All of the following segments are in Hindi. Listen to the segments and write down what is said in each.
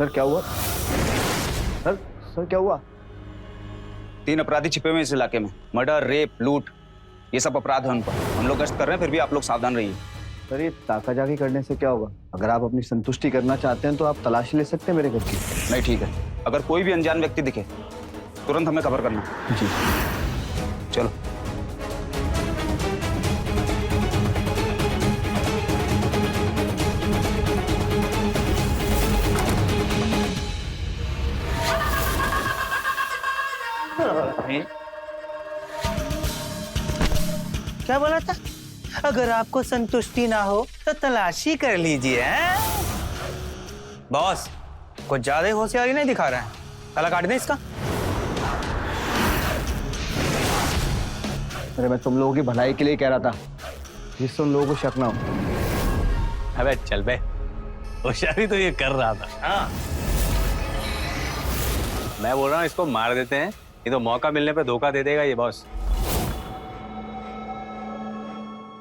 सर क्या हुआ? सर सर क्या हुआ? 3 अपराधी छिपे हुए हैं इस इलाके में। मर्डर, रेप, लूट, ये सब अपराध है उन पर। हम लोग गश्त कर रहे हैं, फिर भी आप लोग सावधान रहिए। सर ये ताकाजाकी करने से क्या होगा? अगर आप अपनी संतुष्टि करना चाहते हैं तो आप तलाशी ले सकते हैं मेरे घर की। नहीं, ठीक है। अगर कोई भी अनजान व्यक्ति दिखे तुरंत हमें खबर करना। जी चलो। क्या बोला था? अगर आपको संतुष्टि ना हो तो तलाशी कर लीजिए। हैं? बॉस कुछ ज्यादा ही होशियारी नहीं दिखा रहा है। गला काट दे इसका। अरे मैं तुम लोगों की भलाई के लिए कह रहा था, जिससे उन लोगों को शक ना हो। अबे चल बे, होशियारी तो ये कर रहा था। हाँ मैं बोल रहा हूँ इसको मार देते हैं, ये तो मौका मिलने पे धोखा दे देगा ये बॉस।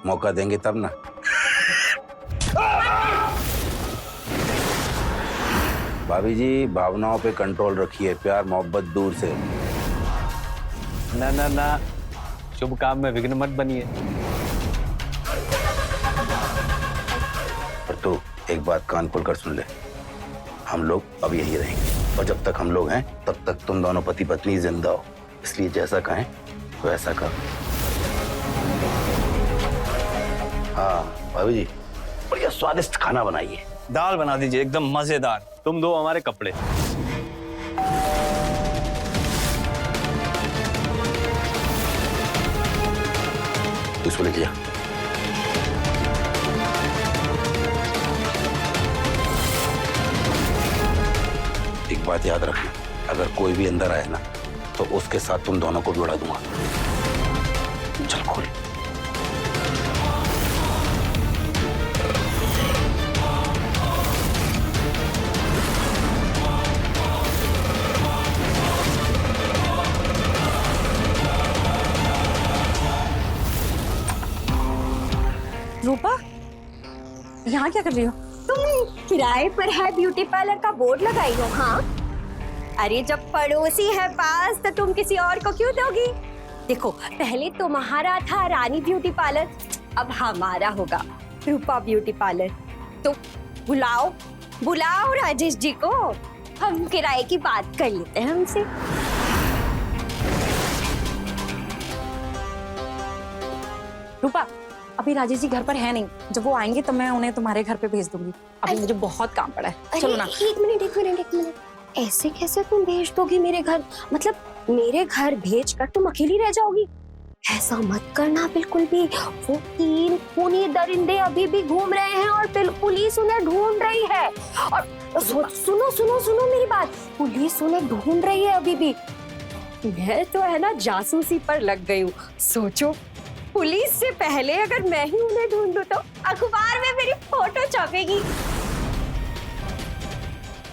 मौका देंगे तब ना। भाभी जी भावनाओं पे कंट्रोल रखिए, प्यार मोहब्बत दूर से। ना ना ना, शुभ काम में विघ्न मत बनिए। पर तू एक बात कान खोल कर सुन ले, हम लोग अब यही रहेंगे और जब तक हम लोग हैं तब तक तुम दोनों पति पत्नी जिंदा हो, इसलिए जैसा कहें वैसा करो। हाँ भाभी जी बढ़िया स्वादिष्ट खाना बनाइए। दाल बना दीजिए एकदम मजेदार। तुम दो हमारे कपड़े। इसको लिख लिया। एक बात याद रखना, अगर कोई भी अंदर आए ना तो उसके साथ तुम दोनों को भी उड़ा दूंगा। चल खोल। रूपा, यहाँ क्या कर रही हो? तुम किराए पर है ब्यूटी पार्लर का बोर्ड लगाई हो? हाँ, अरे जब पड़ोसी है पास तो तुम किसी और को क्यों दोगी? देखो पहले तुम्हारा था रानी ब्यूटी पार्लर, अब हमारा होगा रूपा ब्यूटी पार्लर। तो बुलाओ बुलाओ राजेश जी को, हम किराए की बात कर लेते हैं उनसे। रूपा, अभी राजेश जी घर पर है नहीं, जब वो आएंगे तो मैं उन्हें तुम्हारे घर पे भेज दूंगी। अभी मुझे बहुत काम पड़ा है। चलो ना। एक मिनट, ऐसे कैसे तुम भेज दोगी मेरे घर? मतलब मेरे घर भेज कर तुम अकेली रह जाओगी? ऐसा मत करना बिल्कुल भी। वो 3 खूनी दरिंदे अभी भी घूम रहे हैं और पुलिस उन्हें ढूंढ रही है। और सुनो सुनो सुनो मेरी बात, पुलिस उन्हें ढूंढ रही है अभी भी। मैं तो है ना जासूसी पर लग गई हूँ। सोचो पुलिस से पहले अगर मैं ही उन्हें ढूंढूं तो अखबार में मेरी फोटो छपेगी।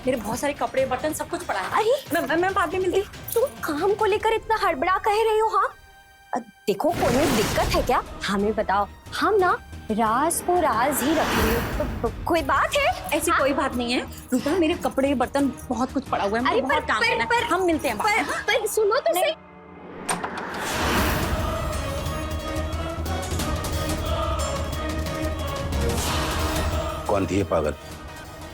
मेरे बहुत सारे कपड़े बर्तन सब कुछ पड़ा है। अरे मैं बाद में मिलती। तुम काम को लेकर इतना हड़बड़ा कह रही हो? हाँ देखो कोई दिक्कत है क्या? हमें बताओ, हम ना राज को राज ही रखेंगे। तो कोई बात है? ऐसी कोई बात नहीं है रूपा, मेरे कपड़े बर्तन बहुत कुछ पड़ा हुआ है। अरे बहुत काम करना है। हम मिलते हैं बाद में। पर सुनो तो सही। कौन थी ये पागल?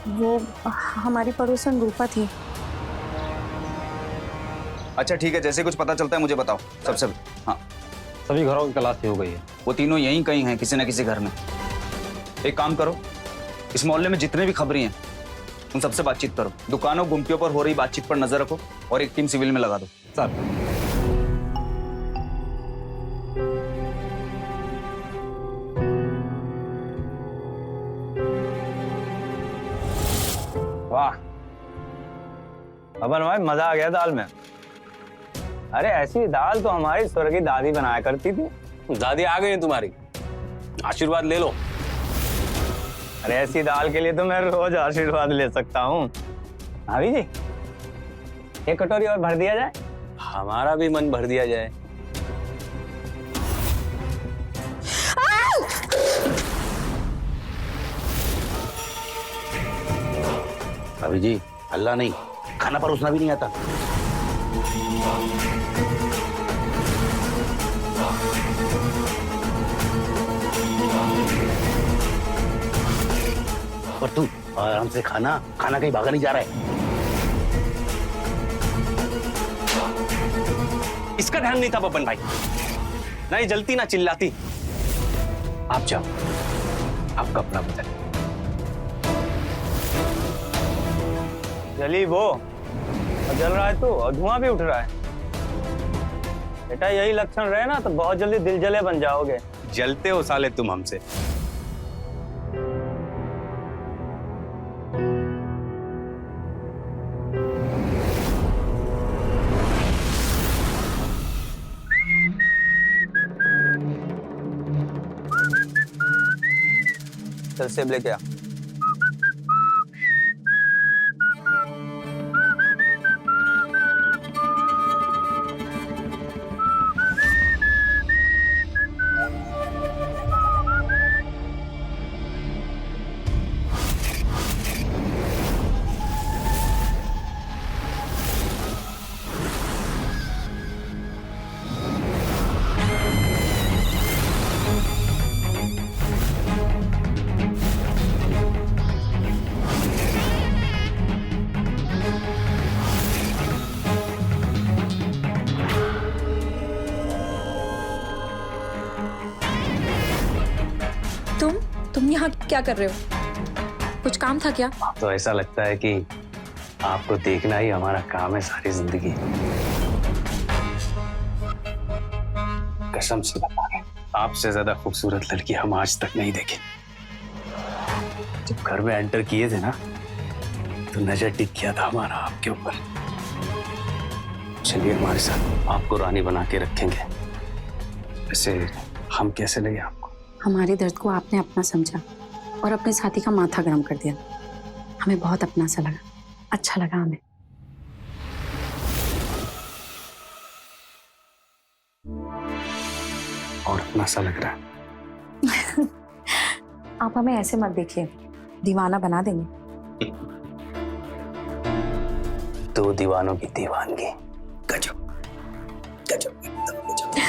वो हमारी पड़ोसन रूपा थी। अच्छा ठीक है, जैसे कुछ पता चलता है मुझे बताओ सबसे। हाँ सभी घरों की तलाशी हो गई है। वो तीनों यहीं कहीं हैं, किसी न किसी घर में। एक काम करो, इस मोहल्ले में जितने भी खबरी हैं उन सबसे बातचीत करो। दुकानों गुमटियों पर हो रही बातचीत पर नजर रखो और एक टीम सिविल में लगा दो। सर वाह अबन भाई, मजा आ गया दाल में। अरे ऐसी दाल तो हमारी स्वर्गीय दादी बनाया करती थी। दादी आ गई है तुम्हारी, आशीर्वाद ले लो। अरे ऐसी दाल के लिए तो मैं रोज आशीर्वाद ले सकता हूँ। भाभी जी एक कटोरी और भर दिया जाए। हमारा भी मन भर दिया जाए। भाभी जी हल्ला नहीं, खाना परोसना भी नहीं आता। और तू आराम से खाना कहीं भागा नहीं जा रहा है। इसका ध्यान नहीं था बब्बन भाई, ना ये जलती ना चिल्लाती। आप जाओ, आपका अपना बदल। जली वो और जल रहा है तू, और धुआं भी उठ रहा है। बेटा यही लक्षण रहे ना तो बहुत जल्दी दिल जले बन जाओगे। जलते हो साले तुम हमसे। चल सेब लेके आ। तुम यहाँ क्या कर रहे हो? कुछ काम था क्या? तो ऐसा लगता है कि आपको देखना ही हमारा काम है सारी जिंदगी। कसम से बता रहे हैं, आपसे ज्यादा खूबसूरत लड़की हम आज तक नहीं देखे। जब घर में एंटर किए थे ना तो नजर टिक किया था हमारा आपके ऊपर। चलिए हमारे साथ, आपको रानी बना के रखेंगे। वैसे हम कैसे लगे आपको? हमारे दर्द को आपने अपना समझा और अपने साथी का माथा गर्म कर दिया। हमें बहुत अपना सा लगा, अच्छा लगा हमें। और अपना सा लग रहा है। आप हमें ऐसे मत देखिए, दीवाना बना देंगे। दो दीवानों की दीवानगी। गजब गजब एकदम गजब।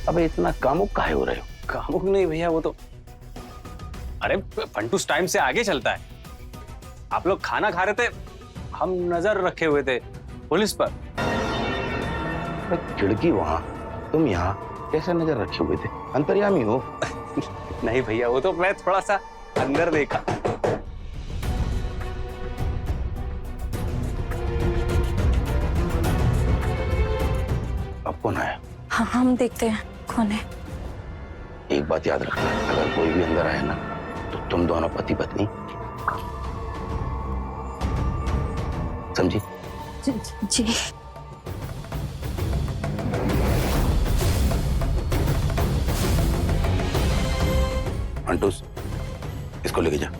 अबे इतना कामुक काहे हो रहे हो? कामुक नहीं भैया, वो तो अरे फंटूस टाइम से आगे चलता है। आप लोग खाना खा रहे थे, हम नजर रखे हुए थे पुलिस पर। खिड़की वहां, तुम यहाँ, कैसे नजर रखे हुए थे? अंतर्यामी हो? नहीं भैया, वो तो मैं थोड़ा सा अंदर देखा। अब कौन आया? हाँ, हम देखते हैं कौन है। एक बात याद रखना, अगर कोई भी अंदर आए ना तो तुम दोनों पति पत्नी, समझी? जी। फंटूस, इसको लेके जा।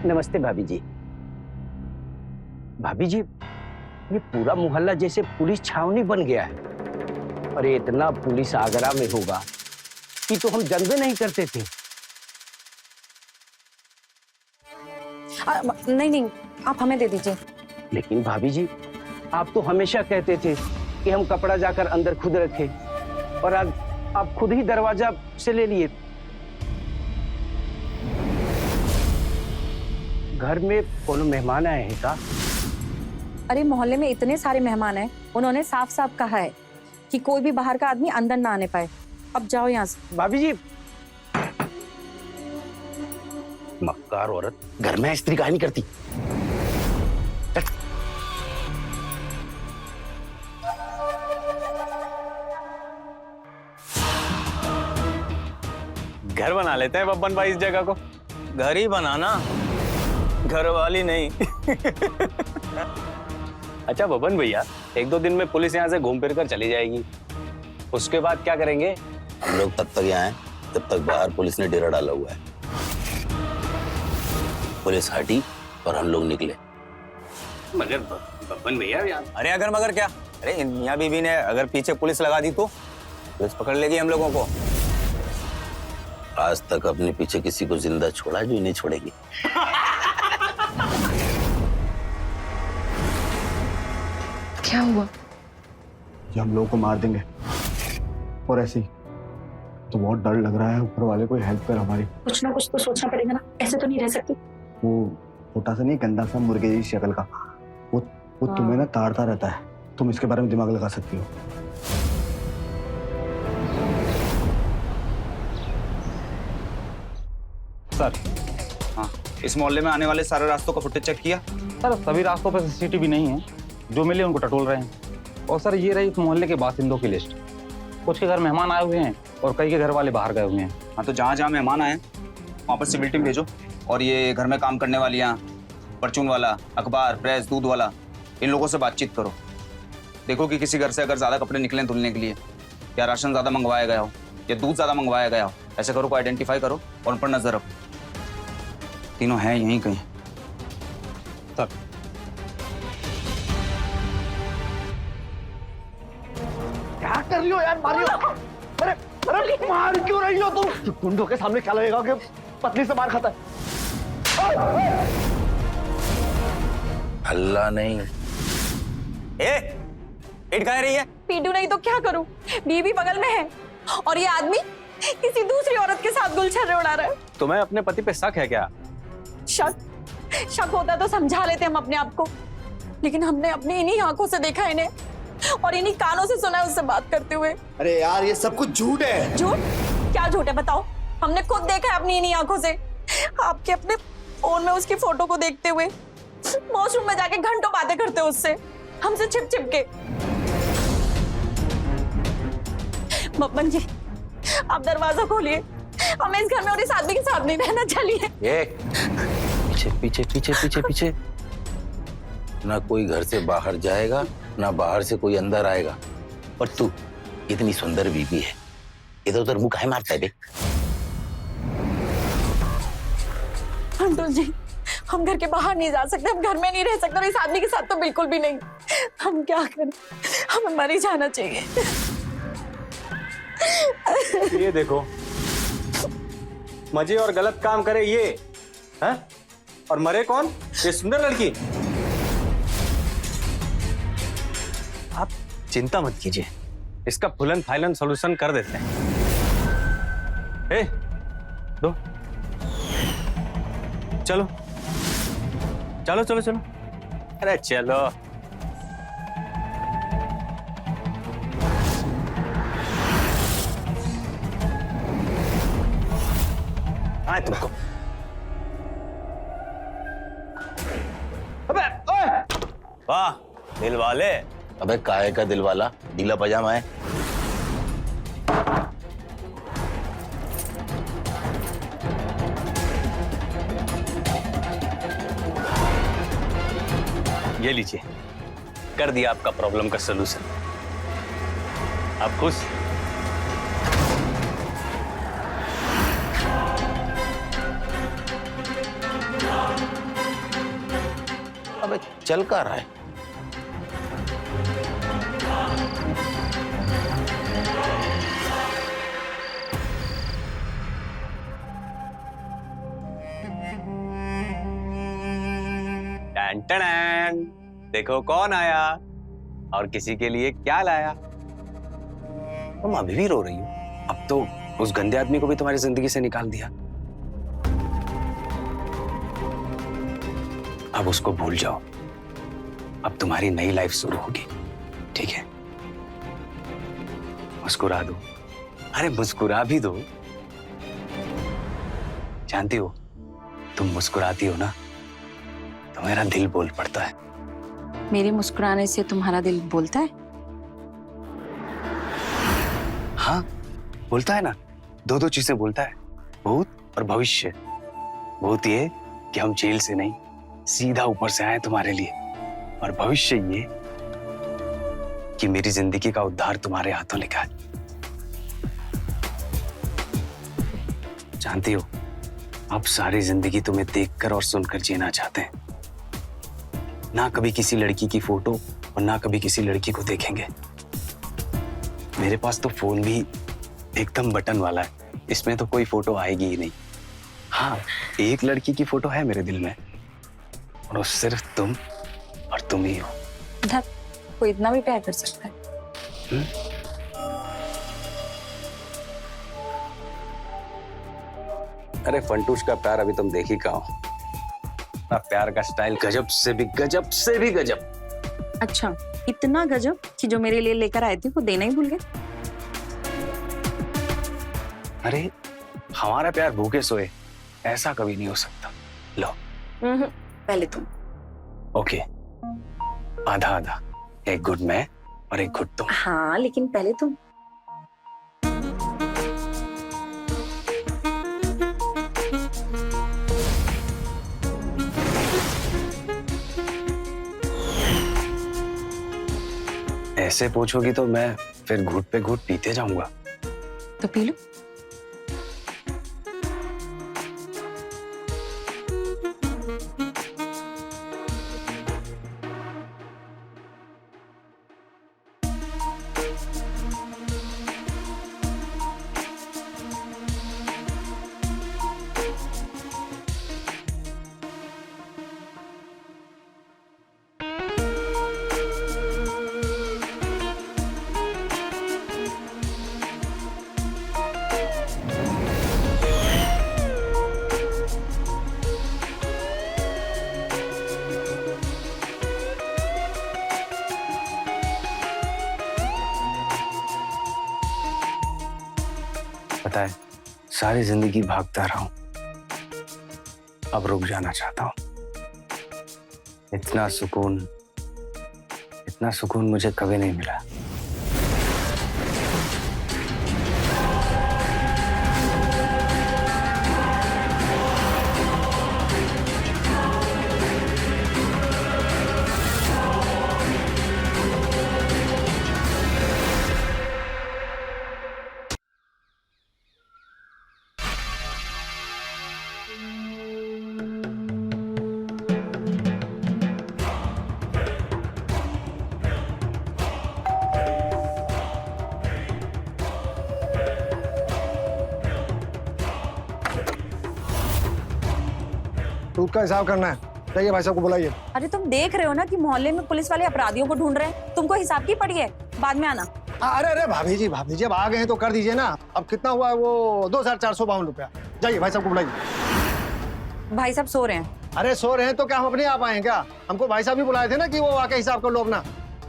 नमस्ते भाभी जी। भाभी जी, ये पूरा मोहल्ला जैसे पुलिस छावनी बन गया है। अरे इतना पुलिस आगरा में होगा कि तो हम जानबे नहीं करते थे। नहीं नहीं, आप हमें दे दीजिए। लेकिन भाभी जी, आप तो हमेशा कहते थे कि हम कपड़ा जाकर अंदर खुद रखें, और आज आप खुद ही दरवाजा से ले लिए। घर में कोनो मेहमान आए हैं का? अरे मोहल्ले में इतने सारे मेहमान हैं, उन्होंने साफ साफ कहा है कि कोई भी बाहर का आदमी अंदर ना आने पाए। अब जाओ यहाँ से। भाभी जी, मक्कार औरत घर में स्त्री कहानी करती। घर बना लेते हैं बब्बन भाई इस जगह को। घर ही बनाना, घर वाली नहीं। अच्छा बब्बन भैया, 1-2 दिन में पुलिस यहाँ से घूम फिर कर चली जाएगी, उसके बाद क्या करेंगे? हम लोग तब तक यहाँ हैं जब तक बाहर पुलिस ने डेरा डाला हुआ है। पुलिस हटी और हम लोग निकले। मगर बब्बन भैया, अरे अगर मगर क्या? अरे मियाँ बीबी ने अगर पीछे पुलिस लगा दी तो पुलिस पकड़ लेगी हम लोगों को। आज तक अपने पीछे किसी को जिंदा छोड़ा जो इन्हें छोड़ेगी। क्या हुआ? ये हम लोगों को मार देंगे, और ऐसे ही तो बहुत डर लग रहा है। ऊपर वाले कोई हेल्प कर हमारी। कुछ ना कुछ तो सोचना पड़ेगा ना, ऐसे तो नहीं रह सकती। वो छोटा सा नहीं, गंदा सा मुर्गे जैसी शक्ल का, वो तुम्हें ना ताड़ता रहता है। तुम इसके बारे में दिमाग लगा सकती हो। सर, हाँ, इस मोहल्ले में आने वाले सारे रास्तों का फुटेज चेक किया? सर सभी रास्तों पर सीसीटीवी नहीं है, जो मिले उनको टटोल रहे हैं। और सर ये रही इस मोहल्ले के बासिंदों की लिस्ट। कुछ के घर मेहमान आए हुए हैं और कई के घर वाले बाहर गए हुए हैं। हाँ, तो जहाँ जहाँ मेहमान आए वहाँ पर सिविल टीम भेजो, और ये घर में काम करने वाली यहाँ परचून वाला, अखबार, प्रेस, दूध वाला, इन लोगों से बातचीत करो। देखो कि किसी घर से अगर ज़्यादा कपड़े निकले धुलने के लिए, या राशन ज़्यादा मंगवाया गया हो, या दूध ज़्यादा मंगवाया गया हो, ऐसे करो को आइडेंटिफाई करो और उन पर नजर रखो। तीनों हैं यहीं कहीं। सर क्या कर रही हो यार? मारियो! अरे अरे मार क्यों रही हो तुम? गुंडों के सामने क्या लगेगा कि पत्नी से मार खाता है? अल्लाह नहीं। इट कह रही है। पीटू नहीं तो क्या करूं? बीबी बगल में है और ये आदमी किसी दूसरी औरत के साथ गुलछर्रे उड़ा रहा है। तुम्हें अपने पति पे शक है क्या? शक होता तो समझा लेते हम अपने आप को, लेकिन हमने अपनी इन्हीं आंखों से देखा इन्हें और इन्हीं कानों से सुना है उससे बात करते हुए। अरे यार, ये सब कुछ झूठ है। झूठ? क्या झूठ है बताओ? हमने खुद देखा है अपनी इन्हीं आंखों से, आपके अपने फोन में उसकी फोटो को देखते हुए, वॉशरूम में जाके घंटों बातें करते हो उससे, हमसे छिप छिप के। बब्बन जी, आप दरवाजा खोलिए, हमें इस घर में और इस आदमी के साथ नहीं रहना। चलिए। पीछे पीछे पीछे पीछे पीछे। ना कोई घर से बाहर जाएगा, ना बाहर से कोई अंदर आएगा। और तू इतनी सुंदर बीबी है, इधर उधर मुंह काहे मारता है बे? अंकल जी, हम घर के बाहर नहीं जा सकते, हम घर में नहीं रह सकते, और इस आदमी के साथ तो बिल्कुल भी नहीं। हम क्या करें? हमें मर ही जाना चाहिए। ये देखो, मजे और गलत काम करे ये, हैं? और मरे कौन? ये सुंदर लड़की। आप चिंता मत कीजिए, इसका फुलन फाइलन सॉल्यूशन कर देते हैं। दो, चलो चलो चलो चलो। अरे चलो। आए तुमको। अबे ओए! वाह दिल वाले। अबे काहे का दिल वाला, ढीला पजामा है। ये लीजिए, कर दिया आपका प्रॉब्लम का सलूशन। आप खुश? चल का रहा है। टन टन, देखो कौन आया और किसी के लिए क्या लाया। तुम अभी भी रो रही हो? अब तो उस गंदे आदमी को भी तुम्हारी जिंदगी से निकाल दिया। अब उसको भूल जाओ। अब तुम्हारी नई लाइफ शुरू होगी, ठीक है? मुस्कुरा दो। अरे मुस्कुरा भी दो। जानती हो, तुम मुस्कुराती हो ना तो मेरा दिल बोल पड़ता है। मेरे मुस्कुराने से तुम्हारा दिल बोलता है? हाँ, बोलता है ना। दो चीजें बोलता है, भूत और भविष्य। भूत ये कि हम जेल से नहीं, सीधा ऊपर से आए तुम्हारे लिए, और भविष्य ये कि मेरी जिंदगी का उद्धार तुम्हारे हाथों लिखा है। जानती हो, अब सारी जिंदगी तुम्हें देखकर और सुनकर जीना चाहते हैं। ना कभी किसी लड़की की फोटो और ना कभी किसी लड़की को देखेंगे। मेरे पास तो फोन भी एकदम बटन वाला है, इसमें तो कोई फोटो आएगी ही नहीं। हाँ, एक लड़की की फोटो है मेरे दिल में, और वो सिर्फ तुम और तुम ही हो। धत, कोई इतना भी प्यार कर सकता है? अरे फंटूश का प्यार अभी तुम देख ही कहाँ हो। प्यार का स्टाइल गजब से भी गजब। अच्छा, इतना गजब कि जो मेरे लिए लेकर आए थे वो देना ही भूल गए। अरे हमारा प्यार भूखे सोए ऐसा कभी नहीं हो सकता। लो। पहले तुम। ओके, आधा आधा, एक गुड मैं और एक गुड तुम। हाँ, लेकिन पहले तुम। ऐसे पूछोगी तो मैं फिर घूट पे घूट पीते जाऊंगा। तो पी लो। पता है, सारी जिंदगी भागता रहा हूं, अब रुक जाना चाहता हूं। इतना सुकून मुझे कभी नहीं मिला। दूध का हिसाब करना है, जाइए भाई साहब को बुलाइए। अरे तुम देख रहे हो ना कि मोहल्ले में पुलिस वाले अपराधियों को ढूंढ रहे हैं। तुमको हिसाब की पड़ी है, बाद में आना। अरे अरे भाभी जी अब आ गए हैं तो कर दीजिए ना। अब कितना हुआ है वो? 2452 रुपया। जाइए भाई साहब को बुलाइए। भाई साहब सो रहे हैं। अरे सो रहे हैं तो क्या हम अपने आप आए हैं क्या? हमको भाई साहब भी बुलाए थे ना कि वो आके हिसाब कर लो अपना।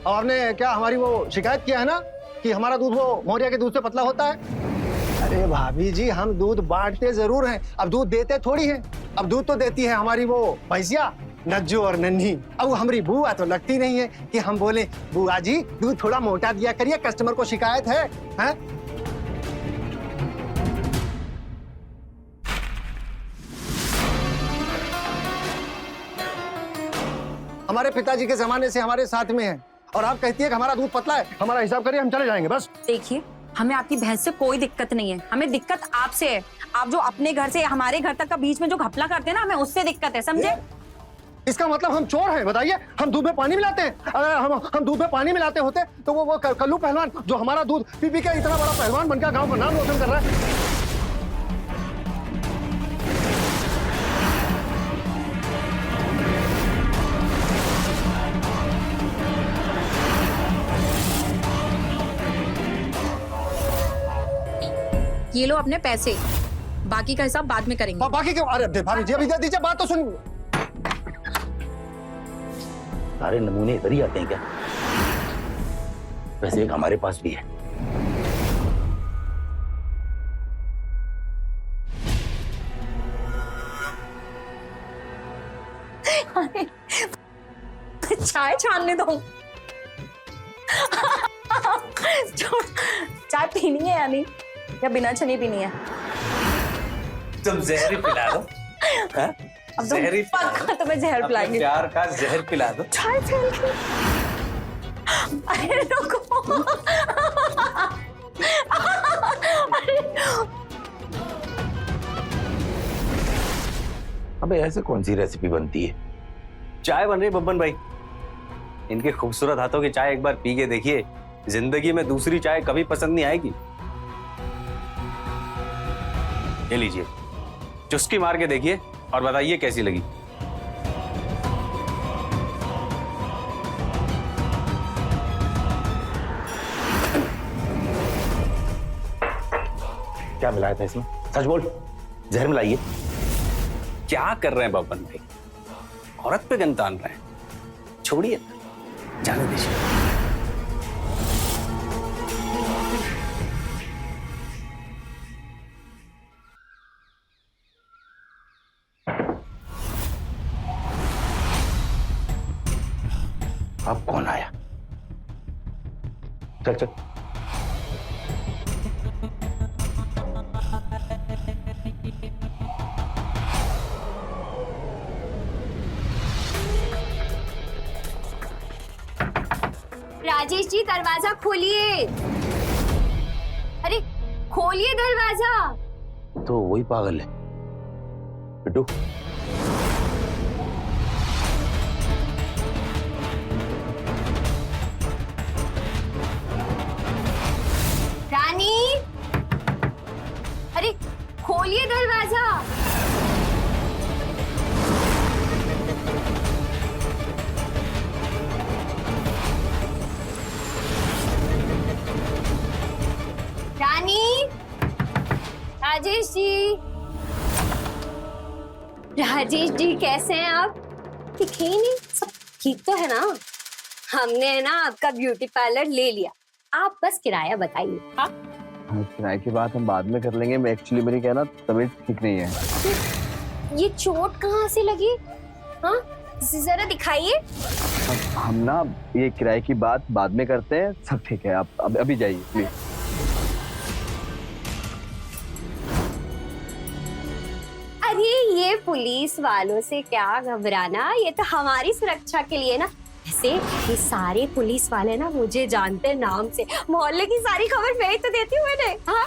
और आपने क्या हमारी वो शिकायत किया है ना कि हमारा दूध वो मौर्या के दूध से पतला होता है। अरे भाभी जी, हम दूध बांटते जरूर हैं, अब दूध देते थोड़ी हैं। अब दूध तो देती है हमारी वो भैंसिया नज्जू और नन्ही। अब हमारी बुआ तो लगती नहीं है कि हम बोले बुआ जी दूध थोड़ा मोटा दिया करिए, कस्टमर को शिकायत है, हैं? हमारे पिताजी के जमाने से हमारे साथ में है और आप कहती है कि हमारा दूध पतला है। हमारा हिसाब करिए, हम चले जाएंगे बस। देखिए, हमें आपकी भैंस से कोई दिक्कत नहीं है, हमें दिक्कत आपसे है। आप जो अपने घर से हमारे घर तक का बीच में जो घपला करते हैं ना, हमें उससे दिक्कत है, समझे? इसका मतलब हम चोर हैं? बताइए, हम दूध में पानी मिलाते हैं? अगर हम दूध में पानी मिलाते होते तो वो कल्लू पहलवान जो हमारा दूध पी पी के इतना बड़ा पहलवान बनकर गांव का नाम रोशन कर रहा है। ये लो अपने पैसे, बाकी का हिसाब बाद में करेंगे। बाकी क्यों? अरे भाभी जी अभी दे दीजिए, बात तो सुन। सारे नमूने इधर ही आते हैं क्या? वैसे एक हमारे पास भी है। चाय छानने दो। चाय पीनी है या नहीं, या बिना छनी पीनी है? तुम जहर ही पिला दो। हाँ? अब जहर ही पिला दो। पक्का तुम्हें जहर अपने पिलाएंगे। प्यार का जहर पिला दो। चाय फैल गई। अरे रुको। अबे ऐसे कौन सी रेसिपी बनती है? चाय बन रही बब्बन भाई। इनके खूबसूरत हाथों की चाय एक बार पी के देखिए, जिंदगी में दूसरी चाय कभी पसंद नहीं आएगी। ये लीजिए, चुस्की मार के देखिए और बताइए कैसी लगी। क्या मिलाया था इसमें? सच बोल, जहर मिलाइए। क्या कर रहे हैं बब्बन भाई? औरत पे गन तान रहे हैं। छोड़िए, जाने दीजिए। अब कौन आया? चल चल। राजेश जी दरवाजा खोलिए। अरे खोलिए दरवाजा। तो वही पागल है बिट्टू। रानी, अरे खोलिए दरवाजा। रानी, राजेश जी, राजेश जी कैसे हैं आप? दिखे ही नहीं, सब ठीक तो है ना? हमने है ना आपका ब्यूटी पार्लर ले लिया, आप बस किराया बताइए। हाँ, किराए की बात हम बाद में कर लेंगे। मैं एक्चुअली मेरी क्या ना तबीयत ठीक नहीं है। ये चोट कहाँ से लगी? हाँ जरा दिखाइए। हम ना ये किराए की बात बाद में करते हैं, सब ठीक है। आप अभी जाइए प्लीज। अरे ये पुलिस वालों से क्या घबराना, ये तो हमारी सुरक्षा के लिए ना। वैसे ये सारे पुलिस वाले ना मुझे जानते हैं नाम से, मोहल्ले की सारी खबर मैं ही तो देती हूँ इन्हें। हाँ,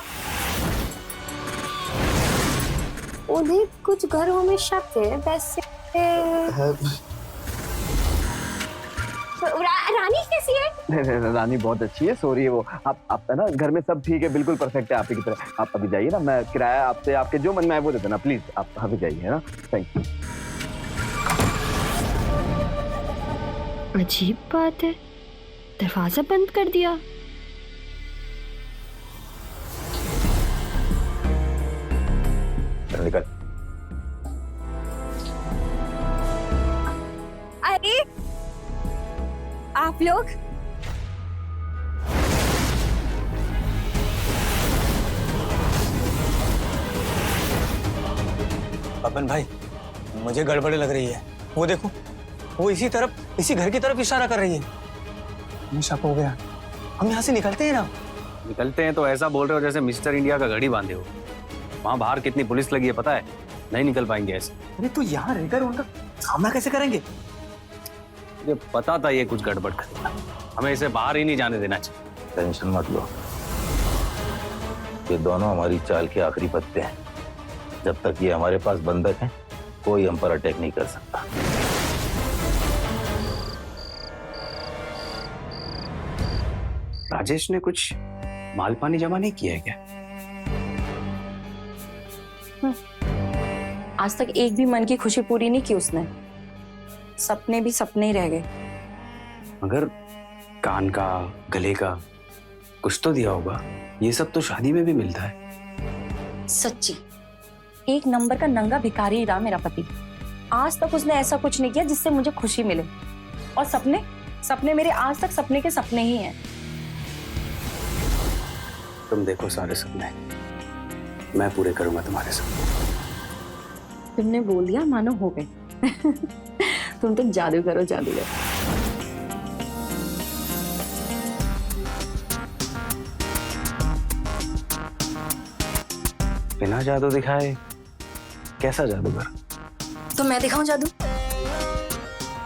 उन्हें कुछ घरों में शक है वैसे। रानी कैसी है? रानी बहुत अच्छी है, सो रही है वो। आप है ना, घर में सब ठीक है, बिल्कुल परफेक्ट है आप ही की तरह। आप अभी जाइए ना, मैं किराया आपसे आपके जो मन में आए वो दे देना प्लीज। आप अभी जाइए, है ना? Thank you. अजीब बात है, दरवाजा बंद कर दिया। निकल। अरे आप लोग, पवन भाई, मुझे गड़बड़ लग रही है। वो देखो, वो इसी घर की तरफ इशारा कर रही है। मुझे शक हो गया। हम यहाँ से निकलते हैं ना? निकलते हैं तो ऐसा बोल रहे हो जैसे मिस्टर इंडिया का घड़ी बांधे हो। वहां बाहर कितनी पुलिस लगी है पता है? नहीं निकल पाएंगे ऐसे। अरे तो यहाँ रहकर उनका सामना कैसे करेंगे? मुझे पता था ये कुछ गड़बड़ करेगा, हमें इसे बाहर ही नहीं जाने देना चाहिए। टेंशन मत लो, ये दोनों हमारी चाल के आखिरी पत्ते हैं। जब तक ये हमारे पास बंधक हैं, कोई हम पर अटैक नहीं कर सकता। राजेश ने कुछ माल पानी जमा नहीं किया है क्या? आज तक एक भी मन की खुशी पूरी नहीं की उसने। सपने भी सपने ही रह गए। मगर कान का, गले का कुछ तो दिया होगा। ये सब तो शादी में भी मिलता है। सच्ची एक नंबर का नंगा भिखारी रहा मेरा पति। आज तक उसने ऐसा कुछ नहीं किया जिससे मुझे खुशी मिले। और सपने सपने मेरे आज तक सपने के सपने ही हैं। तुम देखो सारे सपने, मैं पूरे करूंगा तुम्हारे सपने। तुमने बोल दिया मानो हो गए। तुम तो जादू करो जादूगर। बिना जादू दिखाए कैसा जादूगर? तो मैं दिखाऊं जादू?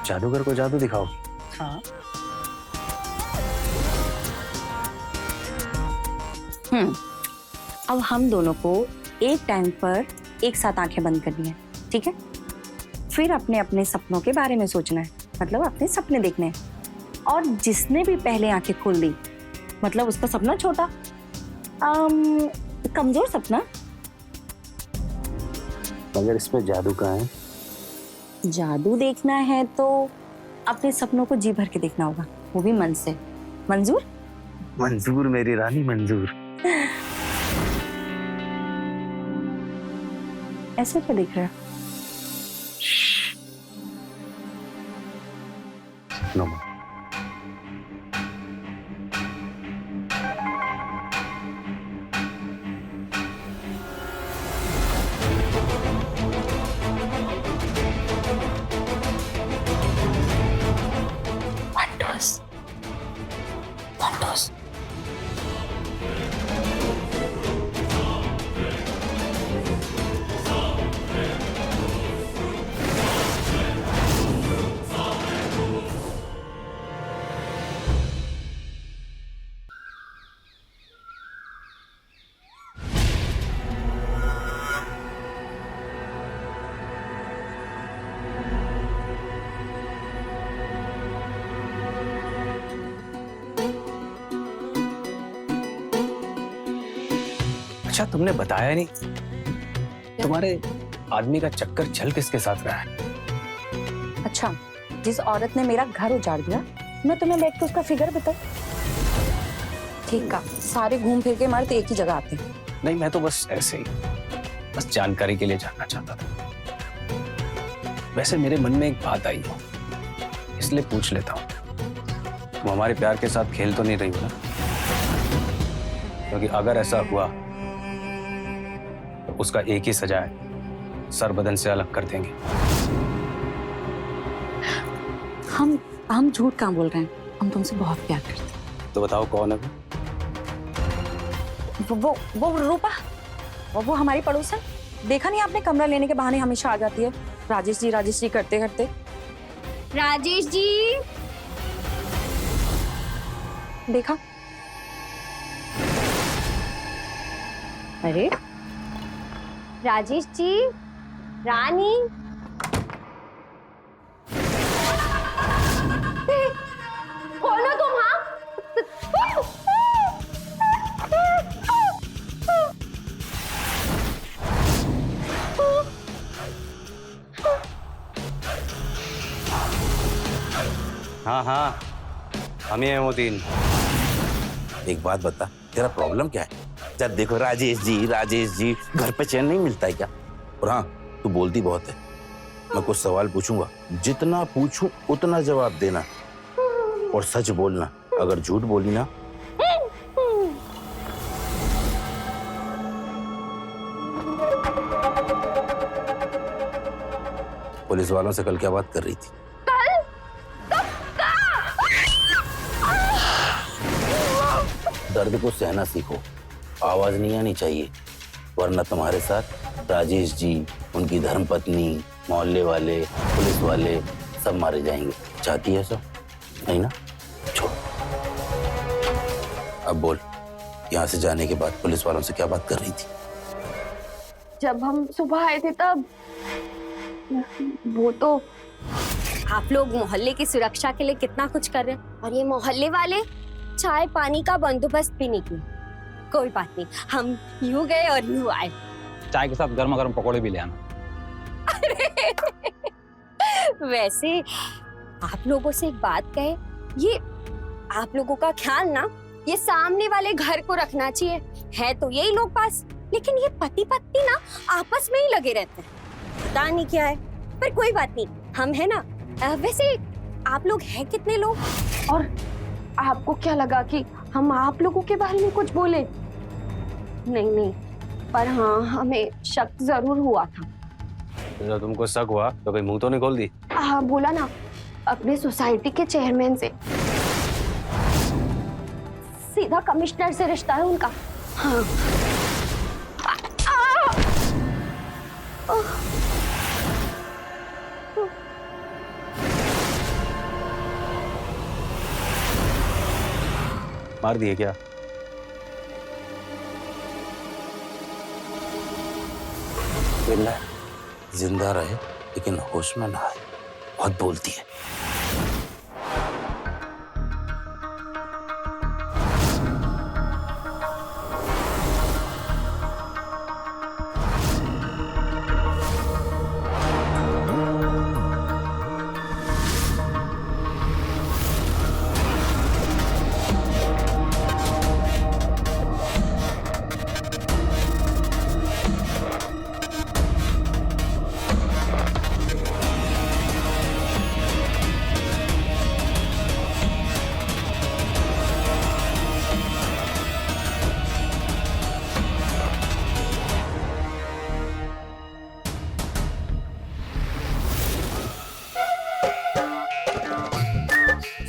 जादूगर को जादू दिखाओ। हाँ। अब हम दोनों को एक टाइम पर एक साथ आंखें बंद करनी है, ठीक है? फिर अपने अपने सपनों के बारे में सोचना है, मतलब अपने सपने देखने हैं। और जिसने भी पहले आंखें खोल दी, मतलब उसका सपना छोटा, कमजोर सपना। मगर इसमें जादू कहाँ है? जादू देखना है तो अपने सपनों को जी भर के देखना होगा, वो भी मन से। मंजूर? मंजूर मेरी रानी, मंजूर। ऐसे क्या देख रहे हो? नो। Wonders. Wonders. अच्छा, तुमने बताया नहीं, तुम्हारे आदमी का चक्कर चल किसके साथ रहा है? अच्छा, जिस औरत ने मेरा घर उजाड़ दिया, मैं तुम्हें बैठ के उसका फिगर बताऊं? ठीक का, सारे घूम फिर के मर्द एक ही जगह आते हैं। नहीं, मैं तो बस ऐसे ही, बस जानकारी के लिए जानना चाहता था। वैसे मेरे मन में एक बात आई है, इसलिए पूछ लेता हूँ। वो हमारे प्यार के साथ खेल तो नहीं रही हो ना? क्योंकि अगर ऐसा हुआ तो उसका एक ही सजा है, सर बदन से अलग कर देंगे। हम झूठ कहाँ बोल रहे हैं? हम तुमसे बहुत प्यार करते हैं। तो बताओ कौन है वो रूपा, वो हमारी पड़ोसन। देखा नहीं आपने, कमरा लेने के बहाने हमेशा आ जाती है। राजेश जी करते करते। राजेश जी, देखा? अरे राजेश जी, रानी, कौन हो तुम? हाँ हाँ, हम ही हैं वो तीन। एक बात बता, तेरा प्रॉब्लम क्या है? जब देखो राजेश जी, घर पे चैन नहीं मिलता है क्या? और हाँ, तू बोलती बहुत है। मैं कुछ सवाल पूछूंगा, जितना पूछूं उतना जवाब देना, और सच बोलना। अगर झूठ बोली ना पुलिस वालों से कल क्या बात कर रही थी? दर्द को सहना सीखो, आवाज नहीं आनी चाहिए, वरना तुम्हारे साथ राजेश जी, उनकी धर्मपत्नी, मोहल्ले वाले, पुलिस वाले सब मारे जाएंगे। चाहती है सब? नहीं ना? छोड़। अब बोल, यहाँ से जाने के बाद पुलिस वालों से क्या बात कर रही थी? जब हम सुबह आए थे तब वो तो, आप लोग मोहल्ले की सुरक्षा के लिए कितना कुछ कर रहे हैं, और ये मोहल्ले वाले चाय पानी का बंदोबस्त भी नहीं किया। कोई बात नहीं, हम यूं गए और यूं आए। चाय के साथ गर्मा गर्म पकौड़े भी ले आना। वैसे आप लोगों से एक बात कहे, ये आप लोगों का ख्याल ना ये सामने वाले घर को रखना चाहिए। है तो यही लोग पास, लेकिन ये पति पत्नी ना आपस में ही लगे रहते हैं, पता नहीं क्या है। पर कोई बात नहीं, हम है ना। वैसे आप लोग हैं कितने लोग? और आपको क्या लगा कि हम आप लोगों के बारे में कुछ बोले? नहीं, पर हाँ हमें शक जरूर हुआ था। जब तुमको शक हुआ तो कहीं मुंह तो नहीं खोल दी? हाँ बोला ना, अपने सोसाइटी के चेयरमैन से, सीधा कमिश्नर से रिश्ता है उनका। हाँ। मार दिए क्या? बिल्ला जिंदा रहे लेकिन होश में ना आए, बहुत बोलती है।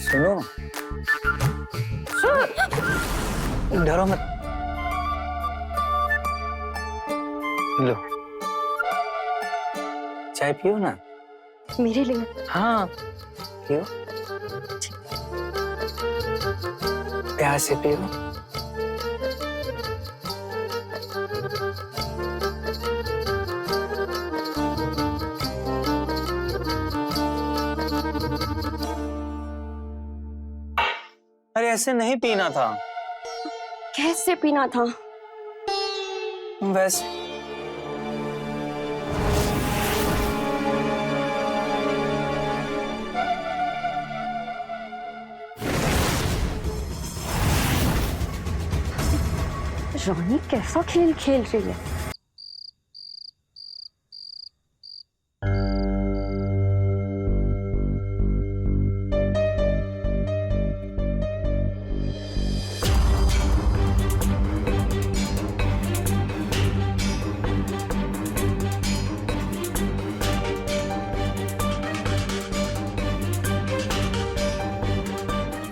सुनो, डरो मत। लो चाय पियो ना। मेरे लिए? हाँ पियो, प्यार से पियो। अरे ऐसे नहीं पीना था। कैसे पीना था? वैसे रानी कैसा खेल खेल रही है?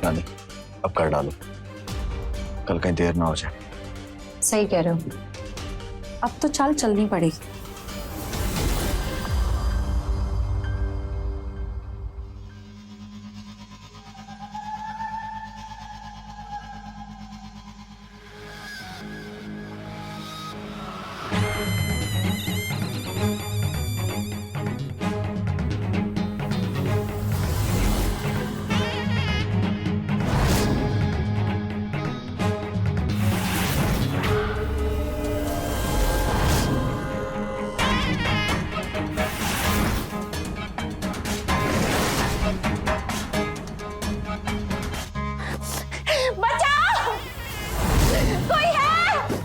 नानी अब कर डालो, कल कहीं देर ना हो जाए। सही कह रहे हो, अब तो चाल चलनी पड़ेगी।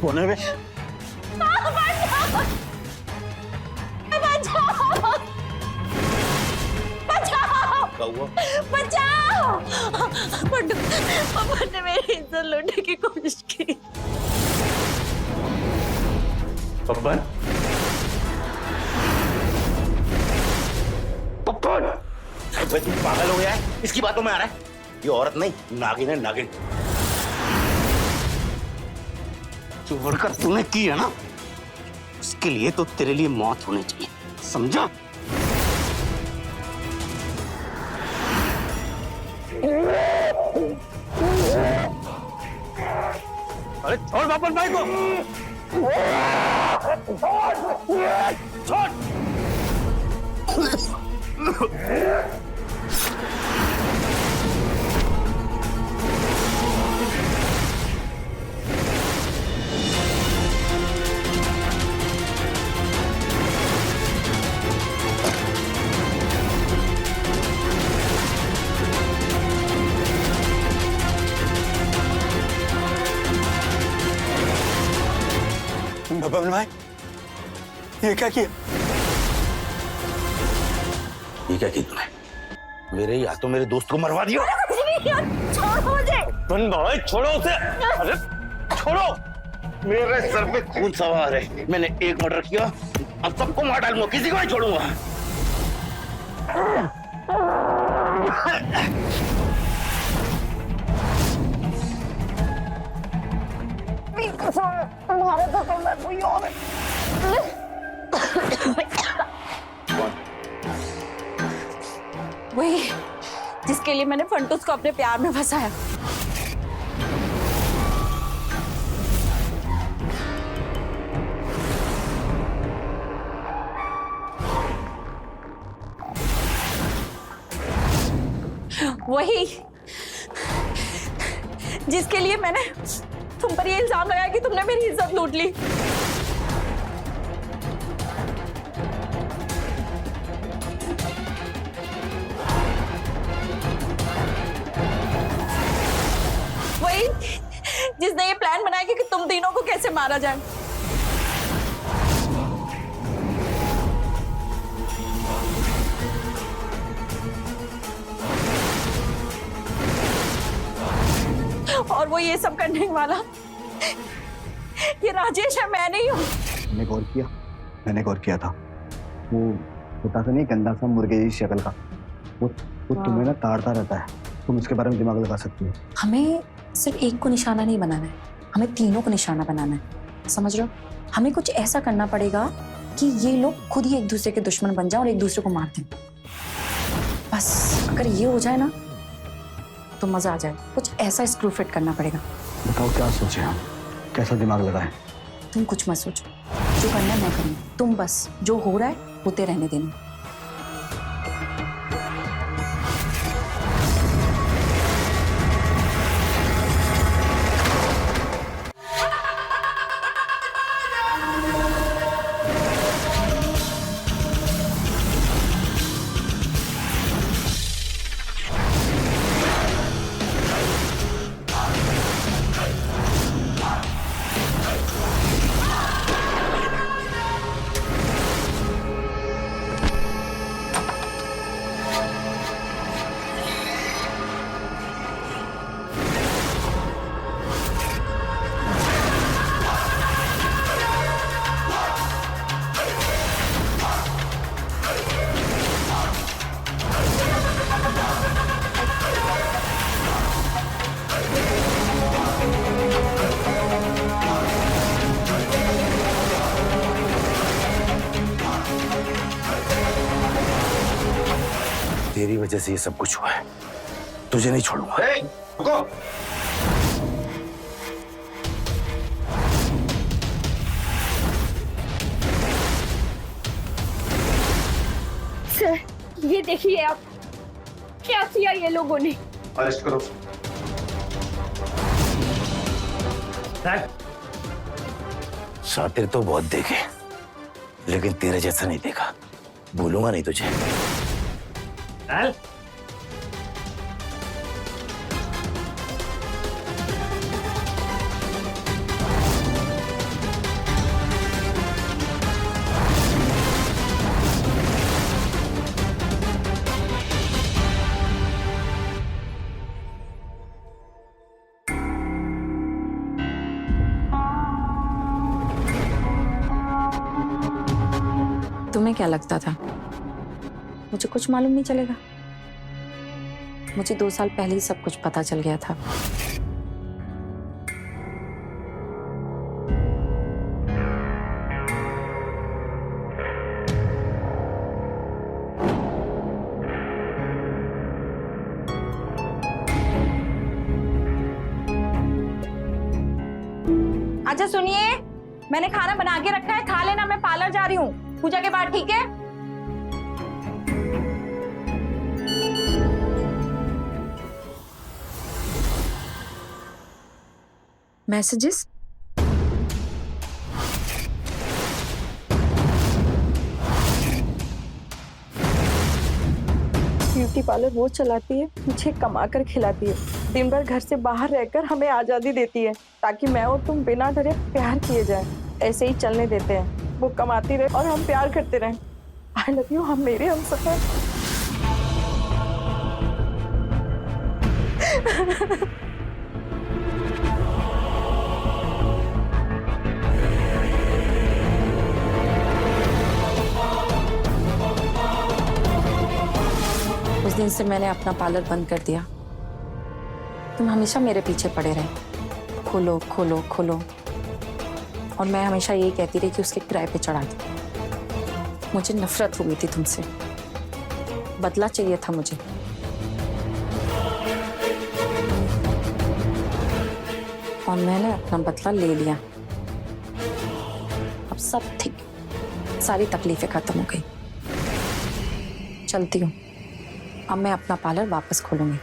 कोने में बचाओ! पापा ने मेरी इज्जत लूटने की कोशिश की। पप्पन, पप्पन, भाई तू पागल हो गया है? इसकी बातों में आ रहा है? ये औरत नहीं, नागिन है, नागिन। जो हरकत तूने की है ना, उसके लिए तो तेरे लिए मौत होनी चाहिए, समझा? अरे छोड़ बापन भाई को, छोड़। बबन भाई, ये क्या किया? ये क्या किया तूने? मेरे या तो मेरे दोस्त को मरवा दिया। छोड़ो मुझे। बबन भाई छोड़ो उसे। अरे छोड़ो, मेरे सर पे खून सवार है। मैंने एक मर्डर किया, अब सबको मार डालूंगा, किसी को नहीं छोड़ूंगा। तुम्हारे तो तुम कोई और है। वही जिसके लिए मैंने फंटूस को अपने प्यार में फंसाया। वही जिसके लिए मैंने तुम पर ये इल्जाम लगाया कि तुमने मेरी इज्जत लूट ली। वही जिसने ये प्लान बनाया कि तुम तीनों को कैसे मारा जाए। और वो ये सब करने वाला ये राजेश है, मैं नहीं हूँ। मैंने गौर किया था। वो छोटा सा नहीं, गंदा सा मुर्गे की शक्ल का, वो तुम्हें ना ताड़ता रहता है। तुम उसके बारे में दिमाग लगा सकती हो। हमें सिर्फ एक को निशाना नहीं बनाना है, हमें तीनों को निशाना बनाना है, समझ रहे हो? हमें कुछ ऐसा करना पड़ेगा कि ये लोग खुद ही एक दूसरे के दुश्मन बन जाएं और एक दूसरे को मार दें। बस अगर ये हो जाए ना तो मजा आ जाए। कुछ ऐसा स्क्रू फिट करना पड़ेगा। बताओ क्या सोचे हम, कैसा दिमाग लगाए? तुम कुछ मत सोचो, जो करना है मैं करूँगी, तुम बस जो हो रहा है होते रहने देना। तेरी वजह से ये सब कुछ हुआ है, तुझे नहीं छोड़ूंगा। रुको। सर ये देखिए आप, क्या किया ये लोगों ने। अरेस्ट करो। शातिर तो बहुत देखे, लेकिन तेरे जैसा नहीं देखा। भूलूंगा नहीं तुझे। तुम्हें क्या लगता था मुझे कुछ मालूम नहीं चलेगा? मुझे 2 साल पहले ही सब कुछ पता चल गया था। अच्छा सुनिए, मैंने खाना बना के रखा है, खा लेना। मैं पार्लर जा रही हूँ पूजा के बाद, ठीक है? मैसेजेस? ब्यूटी पार्लर वो चलाती है, मुझे कमा कर खिलाती है, दिन भर घर से बाहर रहकर हमें आजादी देती है ताकि मैं और तुम बिना डरे प्यार किए जाएं। ऐसे ही चलने देते हैं, वो कमाती रहे और हम प्यार करते रहें। आई लव यू, हम मेरे हम सफर। उस दिन से मैंने अपना पार्लर बंद कर दिया। तुम हमेशा मेरे पीछे पड़े रहे, खोलो खोलो खोलो, और मैं हमेशा यही कहती रही कि उसके किराए पे चढ़ा दो। मुझे नफरत हो गई थी तुमसे, बदला चाहिए था मुझे। और मैंने अपना बदला ले लिया। अब सब ठीक, सारी तकलीफें खत्म हो गई। चलती हूँ, अब मैं अपना पार्लर वापस खोलूंगी।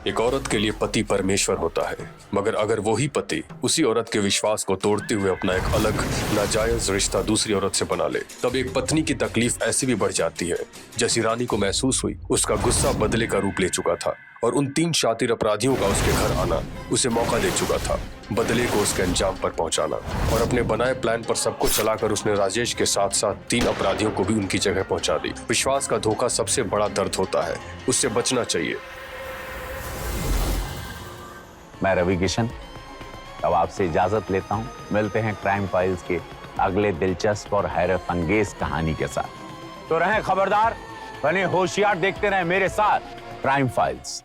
एक औरत के लिए पति परमेश्वर होता है, मगर अगर वही पति उसी औरत के विश्वास को तोड़ते हुए अपना एक अलग नाजायज रिश्ता दूसरी औरत से बना ले, तब एक पत्नी की तकलीफ ऐसी भी बढ़ जाती है। जैसी रानी को महसूस हुई, उसका गुस्सा बदले का रूप ले चुका था और उन 3 शातिर अपराधियों का उसके घर आना उसे मौका दे चुका था बदले को उसके अंजाम पर पहुंचाना। और अपने बनाए प्लान पर सबको चलाकर उसने राजेश के साथ साथ 3 अपराधियों को भी उनकी जगह पहुंचा दी। विश्वास का धोखा सबसे बड़ा दर्द होता है, उससे बचना चाहिए। मैं रवि किशन अब आपसे इजाजत लेता हूं। मिलते हैं क्राइम फाइल्स के अगले दिलचस्प और हैरत अंगेज कहानी के साथ। तो रहें खबरदार, बने होशियार, देखते रहें मेरे साथ क्राइम फाइल्स।